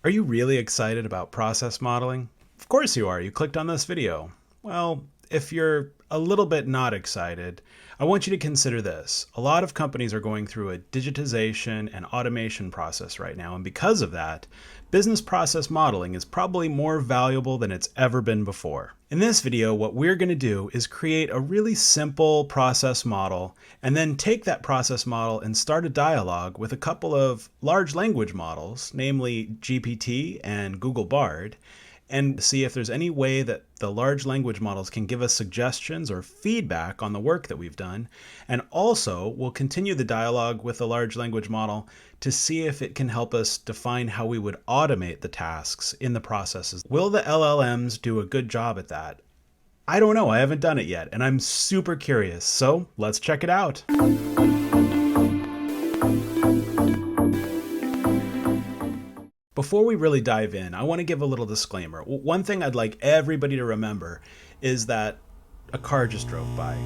Are you really excited about process modeling? Of course you are. You clicked on this video. Well, if you're a little bit not excited, I want you to consider this. A lot of companies are going through a digitization and automation process right now, and because of that, business process modeling is probably more valuable than it's ever been before. In this video, what we're going to do is create a really simple process model and then take that process model and start a dialogue with a couple of large language models, namely GPT and Google Bard, and see if there's any way that the large language models can give us suggestions or feedback on the work that we've done. And also, we'll continue the dialogue with the large language model to see if it can help us define how we would automate the tasks in the processes. Will the LLMs do a good job at that? I don't know. I haven't done it yet, and I'm super curious. So let's check it out. Before we really dive in, I want to give a little disclaimer. One thing I'd like everybody to remember is that a car just drove by.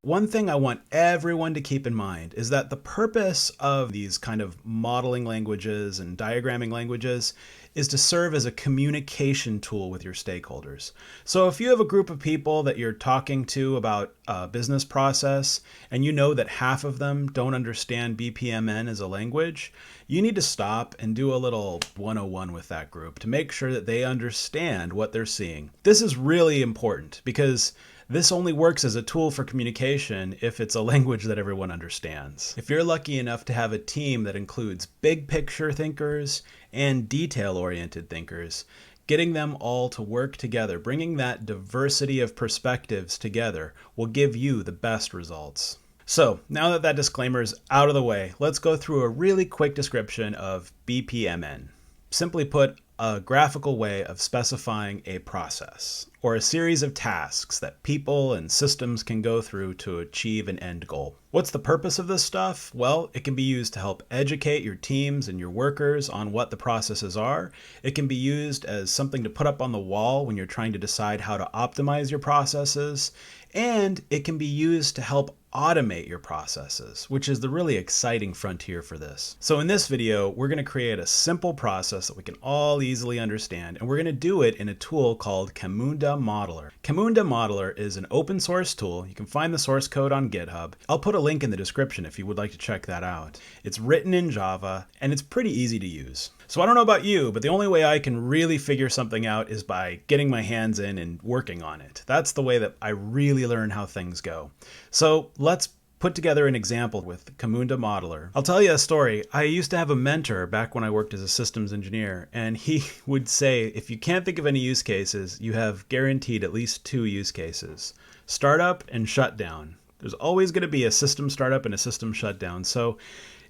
One thing I want everyone to keep in mind is that the purpose of these kind of modeling languages and diagramming languages is to serve as a communication tool with your stakeholders. So if you have a group of people that you're talking to about a business process and you know that half of them don't understand BPMN as a language, you need to stop and do a little 101 with that group to make sure that they understand what they're seeing. This is really important because this only works as a tool for communication if it's a language that everyone understands. If you're lucky enough to have a team that includes big picture thinkers and detail-oriented thinkers, getting them all to work together, bringing that diversity of perspectives together, will give you the best results. So now that that disclaimer is out of the way, let's go through a really quick description of BPMN. Simply put, a graphical way of specifying a process or a series of tasks that people and systems can go through to achieve an end goal. What's the purpose of this stuff? Well, it can be used to help educate your teams and your workers on what the processes are. It can be used as something to put up on the wall when you're trying to decide how to optimize your processes. And it can be used to help automate your processes, which is the really exciting frontier for this. So in this video, we're going to create a simple process that we can all easily understand, and we're going to do it in a tool called Camunda Modeler. Camunda Modeler is an open source tool. You can find the source code on GitHub. I'll put a link in the description if you would like to check that out. It's written in Java, and it's pretty easy to use. So I don't know about you, but the only way I can really figure something out is by getting my hands in and working on it. That's the way that I really learn how things go. So let's put together an example with Camunda Modeler. I'll tell you a story. I used to have a mentor back when I worked as a systems engineer, and he would say, if you can't think of any use cases, you have guaranteed at least two use cases: startup and shutdown. There's always going to be a system startup and a system shutdown. So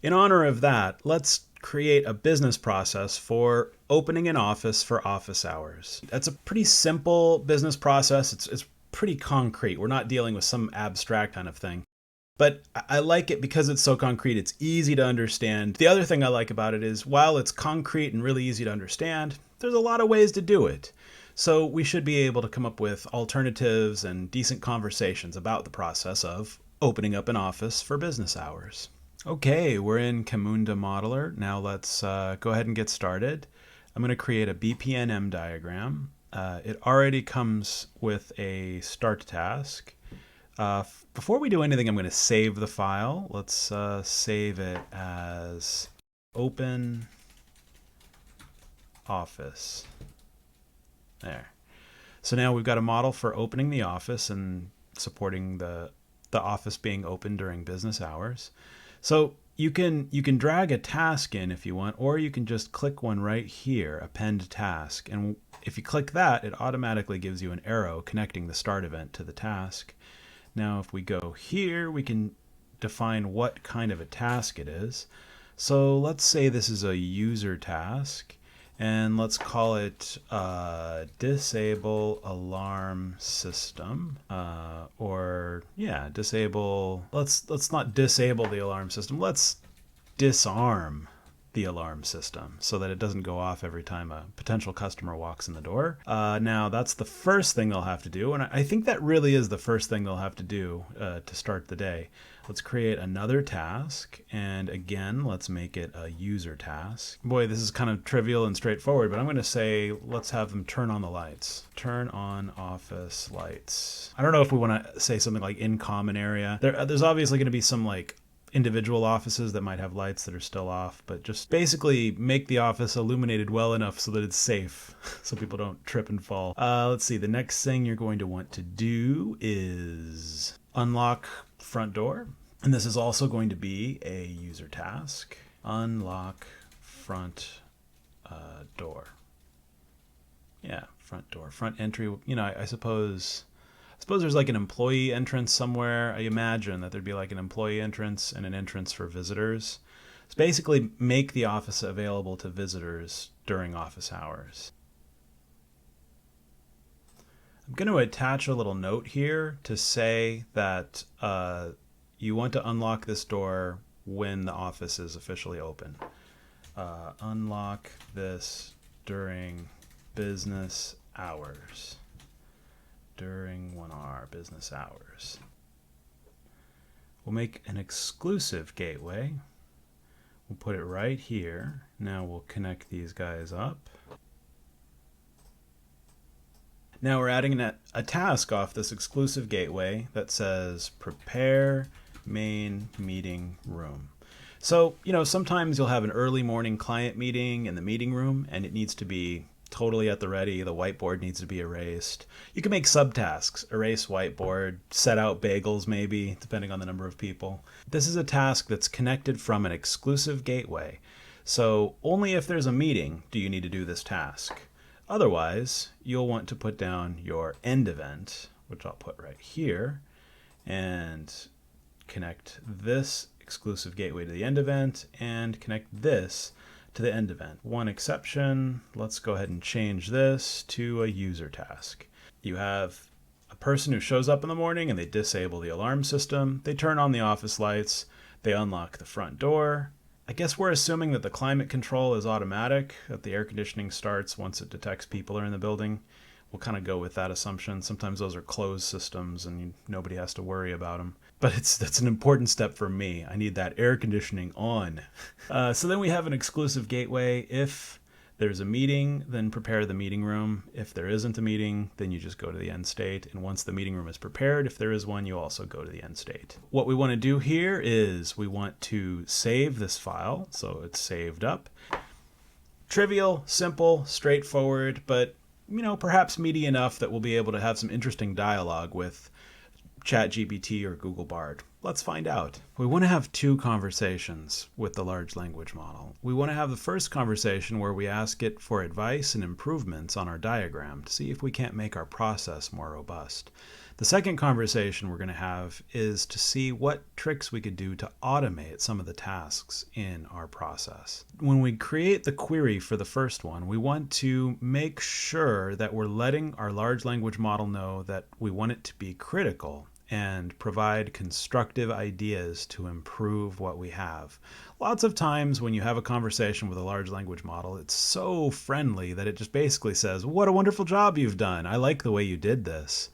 in honor of that, let's create a business process for opening an office for office hours. That's a pretty simple business process. It's pretty concrete. We're not dealing with some abstract kind of thing. But I like it because it's so concrete. It's easy to understand. The other thing I like about it is while it's concrete and really easy to understand, there's a lot of ways to do it. So we should be able to come up with alternatives and decent conversations about the process of opening up an office for business hours. Okay, we're in Camunda Modeler. Now let's go ahead and get started. I'm going to create a BPMN diagram. It already comes with a start task. Before we do anything, I'm going to save the file. Let's save it as open office. There. So now we've got a model for opening the office and supporting the office being open during business hours. So you can drag a task in if you want, or you can just click one right here, append task. And if you click that, it automatically gives you an arrow connecting the start event to the task. Now, if we go here, we can define what kind of a task it is. So let's say this is a user task, and let's call it disable alarm system, disable. Let's not disable the alarm system. Let's disarm the alarm system so that it doesn't go off every time a potential customer walks in the door. Now, that's the first thing they'll have to do, and I think that really is the first thing they'll have to do to start the day. Let's create another task, and again, let's make it a user task. Boy, this is kind of trivial and straightforward, but I'm going to say let's have them turn on the lights. Turn on office lights. I don't know if we want to say something like in common area. There's obviously going to be some like individual offices that might have lights that are still off, but just basically make the office illuminated well enough so that it's safe, so people don't trip and fall. Let's see, the next thing you're going to want to do is unlock front door. And this is also going to be a user task. Unlock front door. Yeah, front door, front entry. You know, I suppose there's like an employee entrance somewhere. I imagine that there'd be like an employee entrance and an entrance for visitors. It's basically make the office available to visitors during office hours. I'm going to attach a little note here to say that you want to unlock this door when the office is officially open. Unlock this during business hours. During 1 hour business hours. We'll make an exclusive gateway. We'll put it right here. Now we'll connect these guys up. Now we're adding a task off this exclusive gateway that says prepare main meeting room. So, you know, sometimes you'll have an early morning client meeting in the meeting room and it needs to be totally at the ready. The whiteboard needs to be erased. You can make subtasks, erase whiteboard, set out bagels maybe, depending on the number of people. This is a task that's connected from an exclusive gateway. So only if there's a meeting do you need to do this task. Otherwise, you'll want to put down your end event, which I'll put right here, and connect this exclusive gateway to the end event and connect this to the end event. One exception, let's go ahead and change this to a user task. You have a person who shows up in the morning and they disable the alarm system, they turn on the office lights, they unlock the front door. I guess we're assuming that the climate control is automatic, that the air conditioning starts once it detects people are in the building. We'll kind of go with that assumption. Sometimes those are closed systems and nobody has to worry about them. But that's an important step for me. I need that air conditioning on. So then we have an exclusive gateway. If there's a meeting, then prepare the meeting room. If there isn't a meeting, then you just go to the end state. And once the meeting room is prepared, if there is one, you also go to the end state. What we want to do here is we want to save this file. So it's saved up. Trivial, simple, straightforward, but you know, perhaps meaty enough that we'll be able to have some interesting dialogue with ChatGPT or Google Bard. Let's find out. We want to have two conversations with the large language model. We want to have the first conversation where we ask it for advice and improvements on our diagram to see if we can't make our process more robust. The second conversation we're going to have is to see what tricks we could do to automate some of the tasks in our process. When we create the query for the first one, we want to make sure that we're letting our large language model know that we want it to be critical and provide constructive ideas to improve what we have. Lots of times when you have a conversation with a large language model, it's so friendly that it just basically says, "What a wonderful job you've done. I like the way you did this."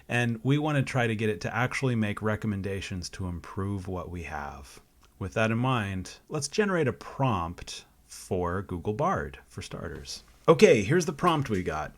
And we want to try to get it to actually make recommendations to improve what we have. With that in mind, let's generate a prompt for Google Bard, for starters. Okay, here's the prompt we got.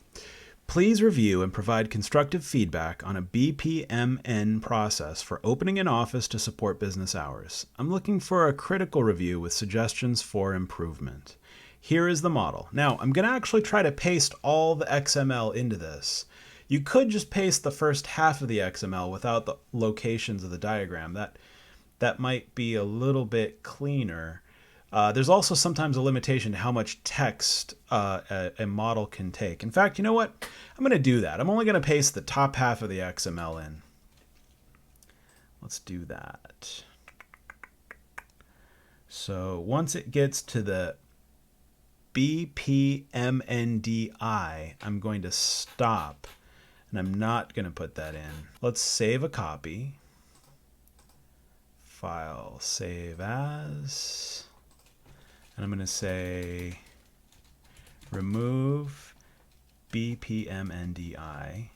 Please review and provide constructive feedback on a BPMN process for opening an office to support business hours. I'm looking for a critical review with suggestions for improvement. Here is the model. Now, I'm going to actually try to paste all the XML into this. You could just paste the first half of the XML without the locations of the diagram. That might be a little bit cleaner. There's also sometimes a limitation to how much text a model can take. In fact, you know what? I'm going to do that. I'm only going to paste the top half of the XML in. Let's do that. So once it gets to the BPMNDI, I'm going to stop. And I'm not going to put that in. Let's save a copy. File, save as. And I'm going to say remove BPMNDI.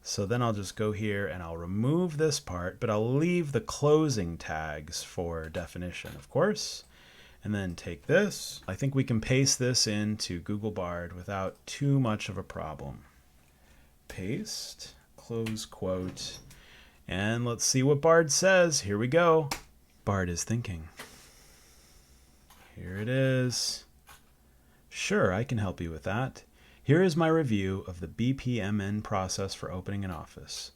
So then I'll just go here and I'll remove this part, but I'll leave the closing tags for definition, of course. And then take this. I think we can paste this into Google Bard without too much of a problem. Paste, close quote, and let's see what Bard says. Here we go. Bard is thinking. Here it is. Sure, I can help you with that. Here is my review of the BPMN process for opening an office.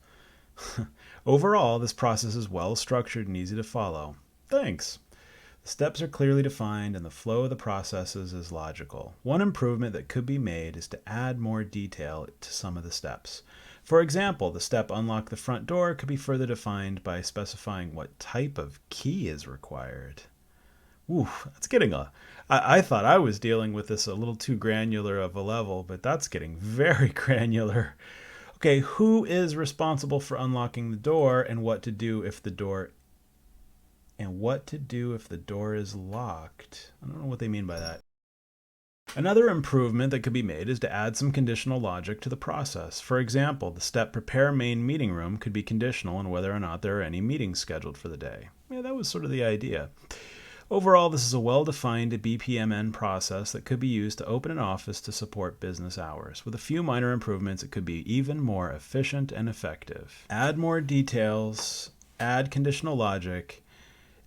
Overall, this process is well structured and easy to follow. Thanks. The steps are clearly defined and the flow of the processes is logical. One improvement that could be made is to add more detail to some of the steps. For example, the step unlock the front door could be further defined by specifying what type of key is required. Ooh, that's getting I thought I was dealing with this a little too granular of a level, but that's getting very granular. Okay, who is responsible for unlocking the door and what to do if the door is locked? I don't know what they mean by that. Another improvement that could be made is to add some conditional logic to the process. For example, the step prepare main meeting room could be conditional on whether or not there are any meetings scheduled for the day. Yeah, that was sort of the idea. Overall, this is a well-defined BPMN process that could be used to open an office to support business hours. With a few minor improvements, it could be even more efficient and effective. Add more details, add conditional logic,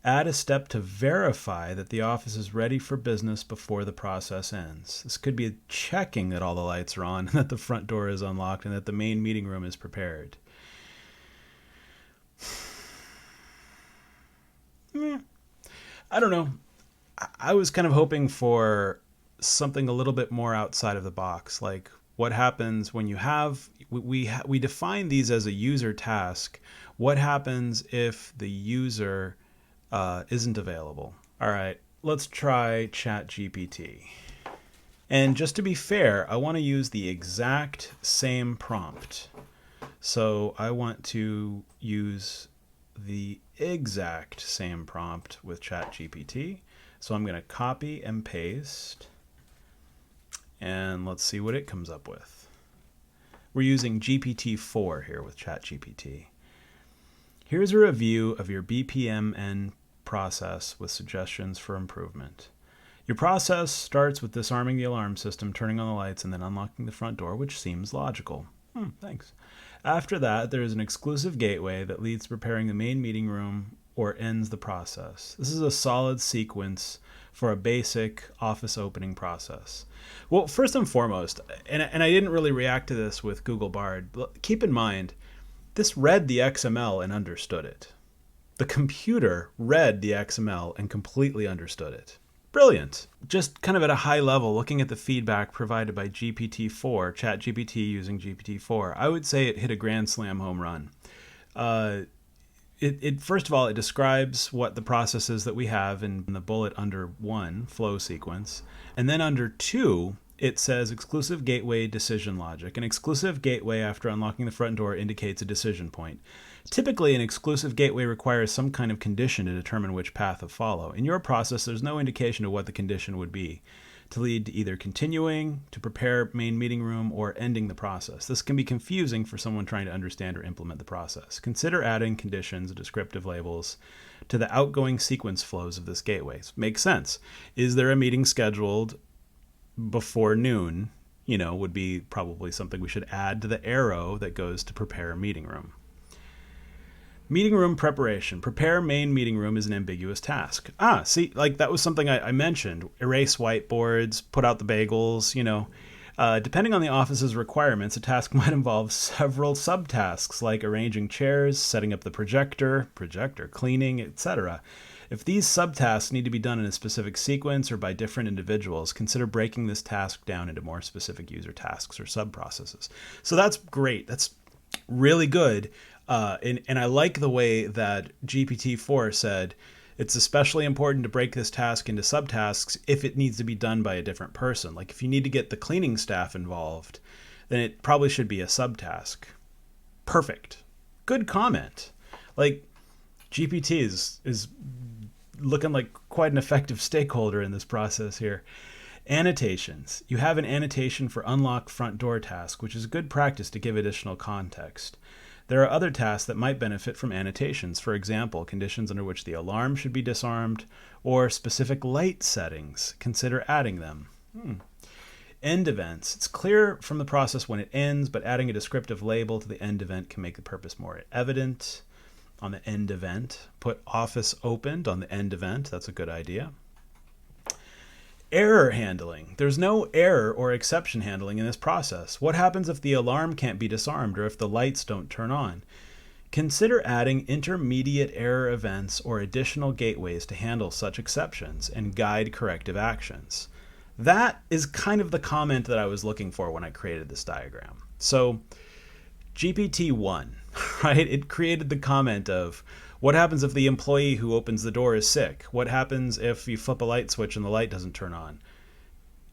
add a step to verify that the office is ready for business before the process ends. This could be checking that all the lights are on, and that the front door is unlocked, and that the main meeting room is prepared. I don't know. I was kind of hoping for something a little bit more outside of the box. Like, what happens when you have, we define these as a user task. What happens if the user isn't available? All right, let's try ChatGPT. And just to be fair, I want to use the exact same prompt. So I want to use the exact same prompt with ChatGPT. So I'm going to copy and paste, and let's see what it comes up with. We're using GPT-4 here with ChatGPT. Here's a review of your BPMN process with suggestions for improvement. Your process starts with disarming the alarm system, turning on the lights, and then unlocking the front door, which seems logical. Thanks. After that, there is an exclusive gateway that leads to preparing the main meeting room or ends the process. This is a solid sequence for a basic office opening process. Well, first and foremost, and I didn't really react to this with Google Bard, keep in mind, this read the XML and understood it. The computer read the XML and completely understood it. Brilliant. Just kind of at a high level, looking at the feedback provided by GPT-4, ChatGPT using GPT-4, I would say it hit a grand slam home run. First of all, it describes what the process is that we have in the bullet under 1, flow sequence. And then under 2, it says exclusive gateway decision logic. An exclusive gateway after unlocking the front door indicates a decision point. Typically, an exclusive gateway requires some kind of condition to determine which path to follow. In your process, there's no indication of what the condition would be to lead to either continuing to prepare main meeting room or ending the process. This can be confusing for someone trying to understand or implement the process. Consider adding conditions, descriptive labels, to the outgoing sequence flows of this gateway. Makes sense. Is there a meeting scheduled before noon? Would be probably something we should add to the arrow that goes to prepare a meeting room. Meeting room preparation. Prepare main meeting room is an ambiguous task. See, like that was something I mentioned. Erase whiteboards, put out the bagels, Depending on the office's requirements, a task might involve several subtasks like arranging chairs, setting up the projector cleaning, etc. If these subtasks need to be done in a specific sequence or by different individuals, consider breaking this task down into more specific user tasks or sub-processes. So that's great. That's really good. And I like the way that GPT-4 said it's especially important to break this task into subtasks if it needs to be done by a different person. Like if you need to get the cleaning staff involved, then it probably should be a subtask. Perfect. Good comment. Like GPT is looking like quite an effective stakeholder in this process here. Annotations. You have an annotation for unlock front door task, which is good practice to give additional context. There are other tasks that might benefit from annotations. For example, conditions under which the alarm should be disarmed, or specific light settings. Consider adding them. End events. It's clear from the process when it ends, but adding a descriptive label to the end event can make the purpose more evident. On the end event, put office opened on the end event. That's a good idea. Error handling. There's no error or exception handling in this process. What happens if the alarm can't be disarmed or if the lights don't turn on? Consider adding intermediate error events or additional gateways to handle such exceptions and guide corrective actions. That is kind of the comment that I was looking for when I created this diagram. So GPT-1, right? It created the comment of, what happens if the employee who opens the door is sick? What happens if you flip a light switch and the light doesn't turn on?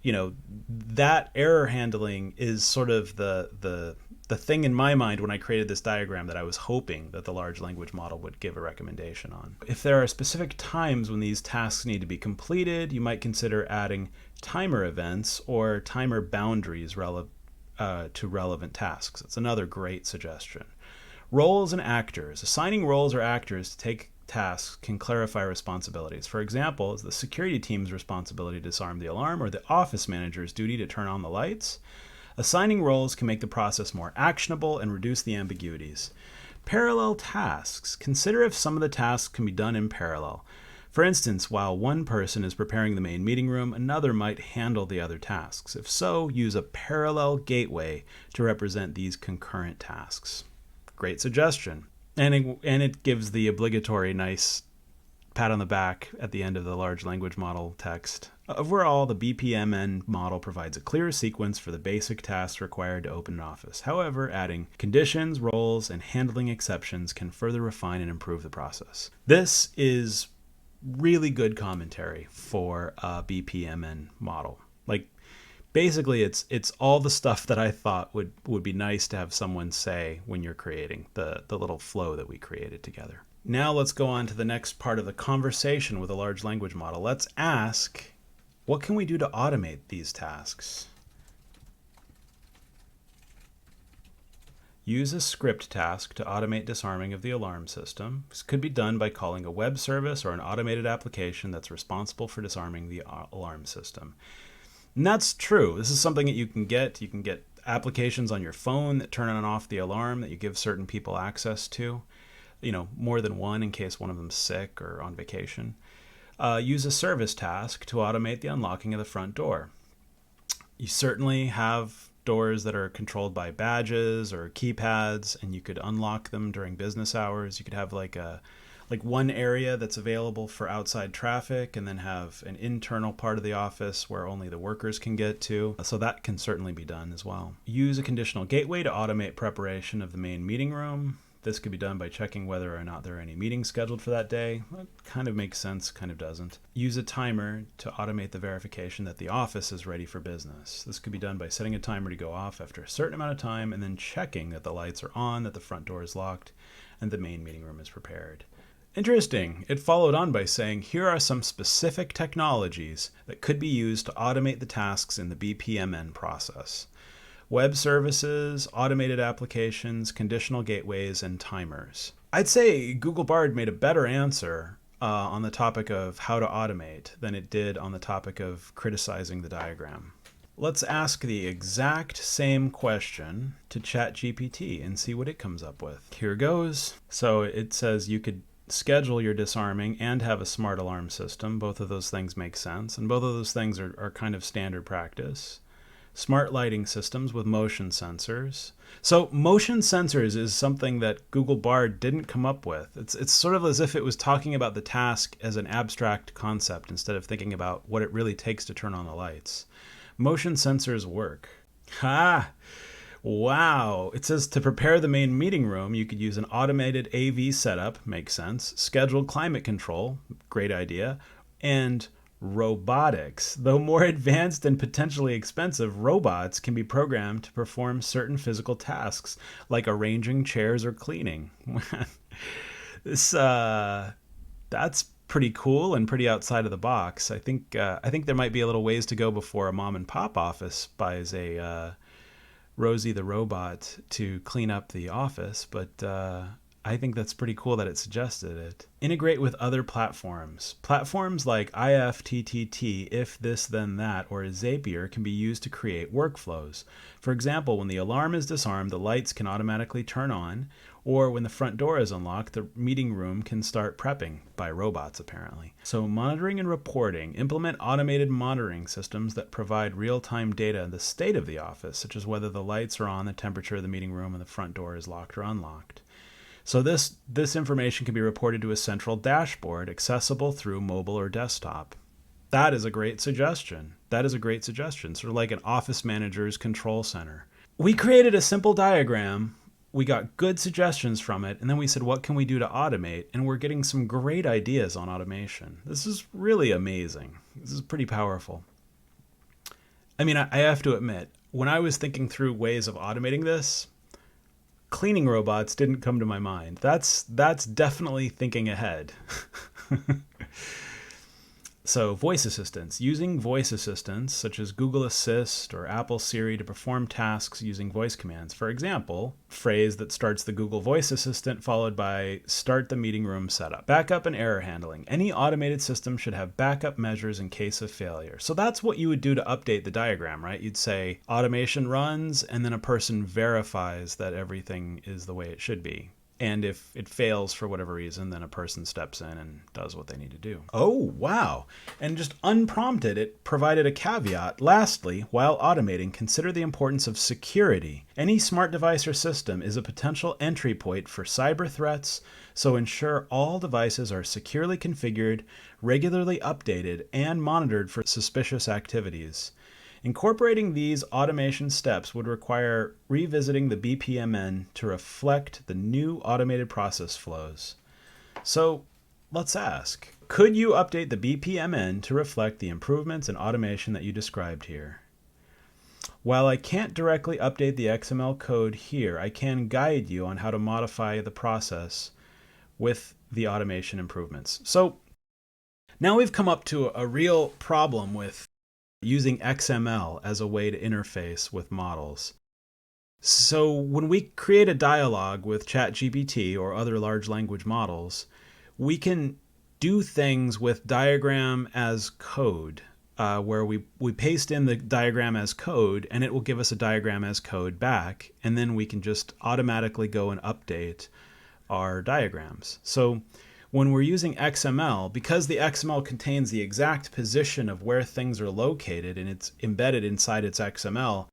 You know, that error handling is sort of the thing in my mind when I created this diagram that I was hoping that the large language model would give a recommendation on. If there are specific times when these tasks need to be completed, you might consider adding timer events or timer boundaries to relevant tasks. It's another great suggestion. Roles and actors. Assigning roles or actors to take tasks can clarify responsibilities. For example, is the security team's responsibility to disarm the alarm or the office manager's duty to turn on the lights? Assigning roles can make the process more actionable and reduce the ambiguities. Parallel tasks. Consider if some of the tasks can be done in parallel. For instance, while one person is preparing the main meeting room, another might handle the other tasks. If so, use a parallel gateway to represent these concurrent tasks. Great suggestion. And it gives the obligatory nice pat on the back at the end of the large language model text. Overall, the BPMN model provides a clear sequence for the basic tasks required to open an office. However, adding conditions, roles, and handling exceptions can further refine and improve the process. This is really good commentary for a BPMN model. Like, basically, it's all the stuff that I thought would be nice to have someone say when you're creating the little flow that we created together. Now let's go on to the next part of the conversation with a large language model. Let's ask, what can we do to automate these tasks? Use a script task to automate disarming of the alarm system. This could be done by calling a web service or an automated application that's responsible for disarming the alarm system. And that's true. This is something that you can get. You can get applications on your phone that turn on and off the alarm that you give certain people access to. You know, more than one in case one of them's sick or on vacation. Use a service task to automate the unlocking of the front door. You certainly have doors that are controlled by badges or keypads, and you could unlock them during business hours. You could have like one area that's available for outside traffic and then have an internal part of the office where only the workers can get to. So that can certainly be done as well. Use a conditional gateway to automate preparation of the main meeting room. This could be done by checking whether or not there are any meetings scheduled for that day. That kind of makes sense, kind of doesn't. Use a timer to automate the verification that the office is ready for business. This could be done by setting a timer to go off after a certain amount of time and then checking that the lights are on, that the front door is locked, and the main meeting room is prepared. Interesting. It followed on by saying, here are some specific technologies that could be used to automate the tasks in the BPMN process. Web services, automated applications, conditional gateways, and timers. I'd say Google Bard made a better answer on the topic of how to automate than it did on the topic of criticizing the diagram. Let's ask the exact same question to ChatGPT and see what it comes up with. Here goes. So it says you could schedule your disarming and have a smart alarm system. Both of those things make sense, and both of those things are kind of standard practice. Smart lighting systems with motion sensors. So motion sensors is something that Google Bard didn't come up with. It's sort of as if it was talking about the task as an abstract concept instead of thinking about what it really takes to turn on the lights. Motion sensors work. Ha! Wow. It says to prepare the main meeting room, you could use an automated AV setup, makes sense, scheduled climate control, great idea, and robotics. Though more advanced and potentially expensive, robots can be programmed to perform certain physical tasks like arranging chairs or cleaning. That's pretty cool and pretty outside of the box. I think there might be a little ways to go before a mom and pop office buys a Rosie the robot to clean up the office, but I think that's pretty cool that it suggested it. Integrate with other platforms. Platforms like IFTTT, If This Then That, or Zapier can be used to create workflows. For example, when the alarm is disarmed, the lights can automatically turn on, or when the front door is unlocked, the meeting room can start prepping by robots, apparently. So monitoring and reporting. Implement automated monitoring systems that provide real-time data on the state of the office, such as whether the lights are on, the temperature of the meeting room, and the front door is locked or unlocked. So this information can be reported to a central dashboard accessible through mobile or desktop. That is a great suggestion. Sort of like an office manager's control center. We created a simple diagram. We got good suggestions from it, and then we said, what can we do to automate? And we're getting some great ideas on automation. This is really amazing. This is pretty powerful. I mean, I have to admit, when I was thinking through ways of automating this, cleaning robots didn't come to my mind. That's definitely thinking ahead. So voice assistants. Using voice assistants such as Google Assist or Apple Siri to perform tasks using voice commands. For example, phrase that starts the Google Voice Assistant followed by start the meeting room setup. Backup and error handling. Any automated system should have backup measures in case of failure. So that's what you would do to update the diagram, right? You'd say automation runs and then a person verifies that everything is the way it should be. And if it fails for whatever reason, then a person steps in and does what they need to do. Oh, wow. And just unprompted, it provided a caveat. Lastly, while automating, consider the importance of security. Any smart device or system is a potential entry point for cyber threats, so ensure all devices are securely configured, regularly updated, and monitored for suspicious activities. Incorporating these automation steps would require revisiting the BPMN to reflect the new automated process flows. So let's ask, could you update the BPMN to reflect the improvements in automation that you described here? While I can't directly update the XML code here, I can guide you on how to modify the process with the automation improvements. So now we've come up to a real problem with using XML as a way to interface with models. So when we create a dialogue with ChatGPT or other large language models, we can do things with diagram as code, where we paste in the diagram as code and it will give us a diagram as code back, and then we can just automatically go and update our diagrams. So when we're using XML, because the XML contains the exact position of where things are located and it's embedded inside its XML,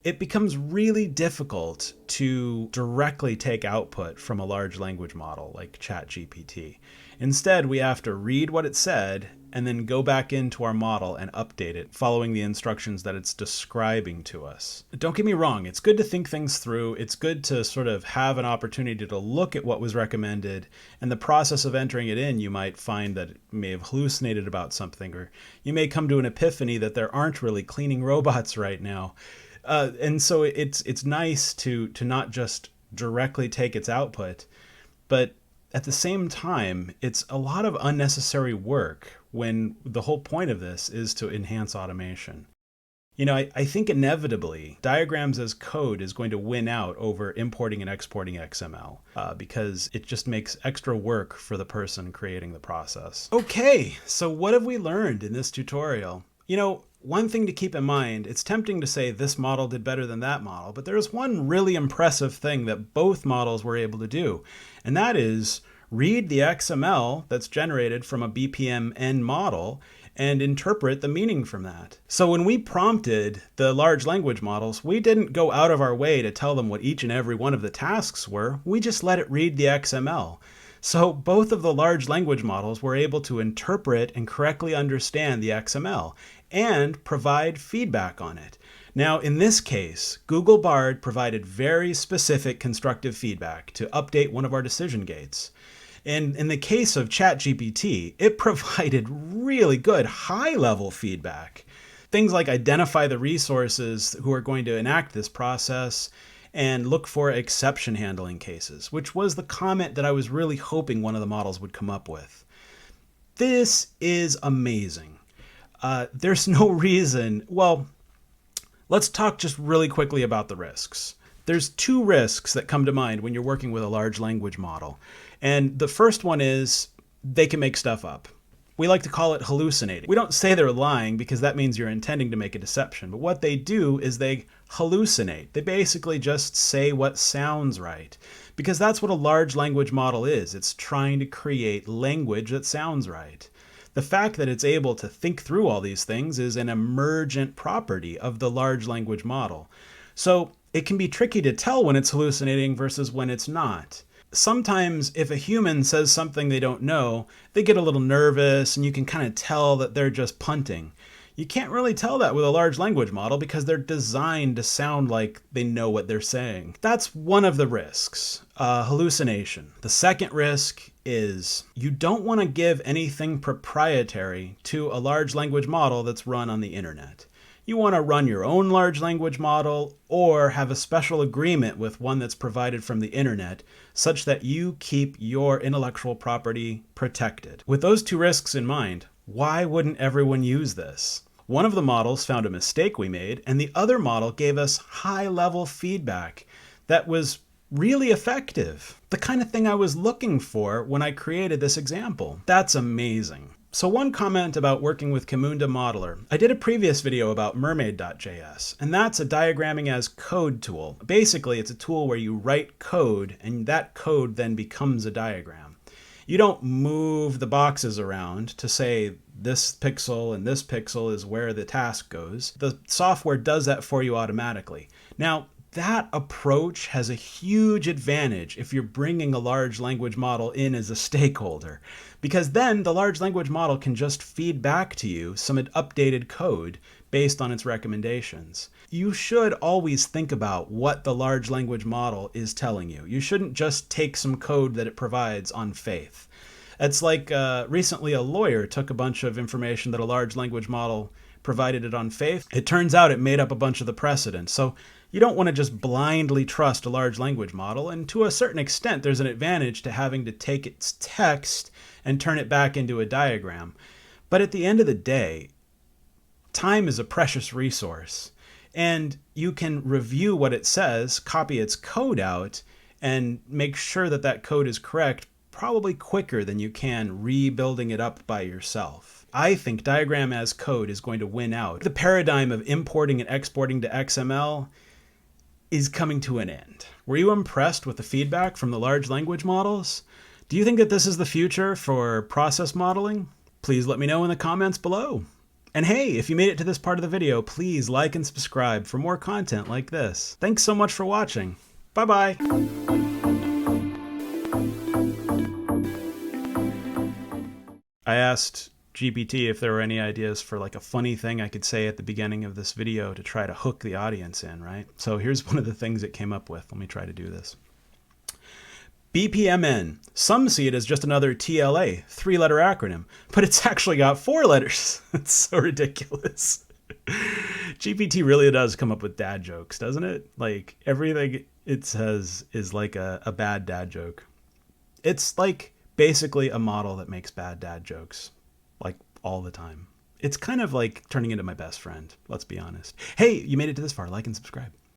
it becomes really difficult to directly take output from a large language model like ChatGPT. Instead, we have to read what it said and then go back into our model and update it, following the instructions that it's describing to us. Don't get me wrong, it's good to think things through. It's good to sort of have an opportunity to look at what was recommended. And the process of entering it in, you might find that it may have hallucinated about something, or you may come to an epiphany that there aren't really cleaning robots right now. And so it's nice to not just directly take its output, but at the same time, it's a lot of unnecessary work when the whole point of this is to enhance automation. You know, I think inevitably diagrams as code is going to win out over importing and exporting XML because it just makes extra work for the person creating the process. Okay, so what have we learned in this tutorial? You know, one thing to keep in mind, it's tempting to say this model did better than that model, but there's one really impressive thing that both models were able to do, and that is read the XML that's generated from a BPMN model and interpret the meaning from that. So when we prompted the large language models, we didn't go out of our way to tell them what each and every one of the tasks were. We just let it read the XML. So both of the large language models were able to interpret and correctly understand the XML and provide feedback on it. Now, in this case, Google Bard provided very specific constructive feedback to update one of our decision gates. And in the case of ChatGPT, it provided really good high-level feedback. Things like identify the resources who are going to enact this process and look for exception handling cases, which was the comment that I was really hoping one of the models would come up with. This is amazing. There's no reason. Well, let's talk just really quickly about the risks. There's two risks that come to mind when you're working with a large language model. And the first one is they can make stuff up. We like to call it hallucinating. We don't say they're lying because that means you're intending to make a deception. But what they do is they hallucinate. They basically just say what sounds right. Because that's what a large language model is. It's trying to create language that sounds right. The fact that it's able to think through all these things is an emergent property of the large language model. So it can be tricky to tell when it's hallucinating versus when it's not. Sometimes if a human says something they don't know, they get a little nervous and you can kind of tell that they're just punting. You can't really tell that with a large language model because they're designed to sound like they know what they're saying. That's one of the risks, hallucination. The second risk is you don't want to give anything proprietary to a large language model that's run on the internet. You want to run your own large language model or have a special agreement with one that's provided from the internet such that you keep your intellectual property protected. With those two risks in mind, why wouldn't everyone use this? One of the models found a mistake we made, and the other model gave us high-level feedback that was really effective. The kind of thing I was looking for when I created this example. That's amazing. So one comment about working with Camunda Modeler. I did a previous video about mermaid.js, and that's a diagramming as code tool. Basically, it's a tool where you write code, and that code then becomes a diagram. You don't move the boxes around to say this pixel and this pixel is where the task goes. The software does that for you automatically. Now, that approach has a huge advantage if you're bringing a large language model in as a stakeholder, because then the large language model can just feed back to you some updated code based on its recommendations. You should always think about what the large language model is telling you. You shouldn't just take some code that it provides on faith. It's like recently a lawyer took a bunch of information that a large language model provided it on faith. It turns out it made up a bunch of the precedents. So you don't want to just blindly trust a large language model, and to a certain extent there's an advantage to having to take its text and turn it back into a diagram. But at the end of the day, time is a precious resource, and you can review what it says, copy its code out, and make sure that that code is correct probably quicker than you can rebuilding it up by yourself. I think diagram as code is going to win out. The paradigm of importing and exporting to XML is coming to an end. Were you impressed with the feedback from the large language models? Do you think that this is the future for process modeling? Please let me know in the comments below. And hey, if you made it to this part of the video, please like and subscribe for more content like this. Thanks so much for watching. Bye-bye. I asked GPT if there were any ideas for like a funny thing I could say at the beginning of this video to try to hook the audience in, right? So here's one of the things it came up with. Let me try to do this. BPMN. Some see it as just another TLA, 3-letter acronym, but it's actually got 4 letters. It's so ridiculous. GPT really does come up with dad jokes, doesn't it? Like everything it says is like a bad dad joke. It's like basically a model that makes bad dad jokes. Like all the time. It's kind of like turning into my best friend. Let's be honest. Hey, you made it to this far. Like and subscribe.